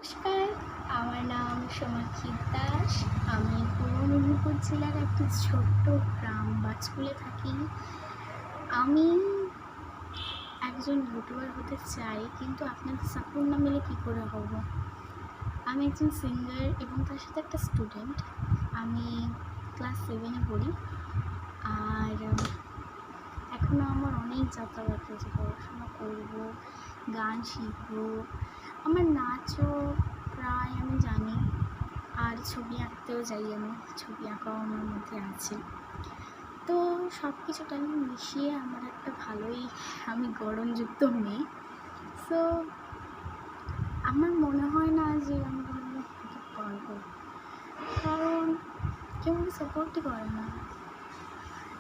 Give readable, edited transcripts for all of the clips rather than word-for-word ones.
নমস্কার, আমার নাম সোমাক্ষী দাস। আমি পূর্ব মেদিনীপুর জেলার একটি ছোট্ট গ্রাম বাজকুলে থাকি। আমি একজন ইউটিউবার হতে চাই, কিন্তু আপনাদের সাপোর্ট না মিলে কী করে হব। আমি একজন সিঙ্গার এবং তার সাথে একটা স্টুডেন্ট। আমি ক্লাস 7-এ পড়ি। আর এখনও আমার অনেক যাত্রা বাকি আছে। পড়াশোনা করবো, গান শিখবো, আমার নাচও প্রায় আমি জানি, আর ছবি আঁকতেও যাই। আমি ছবি আঁকাও আমার মধ্যে আছে। তো সব কিছুটা মিশিয়ে আমার একটা ভালোই আমি গড়নযুক্ত মেয়ে। সো আমার মনে হয় না যে আমি কোনো পারবো, কারণ কেউ আমাকে সাপোর্টই করে না।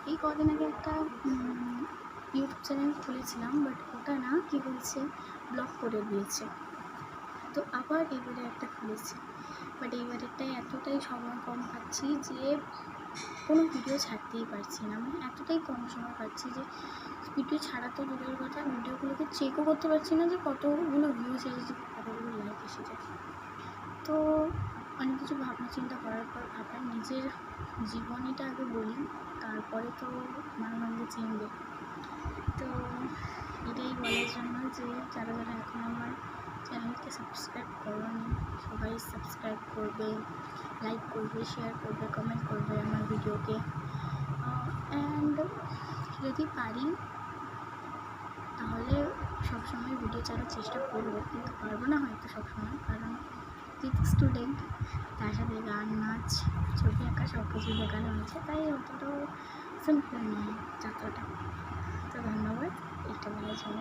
এই কদিন আগে একটা ইউটিউব চ্যানেল খুলেছিলাম, বাট ওটা না কী হয়েছে, ব্লক করে দিয়েছে। তো আবার এবারে একটা খুলেছি, বাট এইবারেরটায় এতটাই সময় কম পাচ্ছি যে কোনো ভিডিও ছাড়তেই পারছি না। আমি এতটাই কম সময় পাচ্ছি যে ভিডিও ছাড়া তো দূরের কথা, ভিডিওগুলোকে চেকও করতে পারছি না যে কতগুলো ভিউজ এসেছে, কতগুলো লাইক এসেছে। তো অনেক কিছু ভাবনা চিন্তা করার পর ভাবলাম নিজের জীবনীটা আগে বলি, তারপরে তো মানুষ আমাকে চিনবে। তো এটাই বলার জন্য যে যারা যারা এখন আমার চ্যানেলকে সাবস্ক্রাইব করোনি, সবাই সাবস্ক্রাইব করবে, লাইক করবে, শেয়ার করবে, কমেন্ট করবে আমার ভিডিওকে। অ্যান্ড যদি পারি তাহলে সবসময় ভিডিও ছাড়ার চেষ্টা করবো, কিন্তু পারবো না হয়তো সবসময়, কারণ যেহেতু স্টুডেন্ট, তার সাথে গান, নাচ, ছবি আঁকা সব কিছু দেখানো হয়েছে, তাই অতটাও সিম্পল নয় যাত্রাটা। তো ধন্যবাদ, এটা বলার জন্য।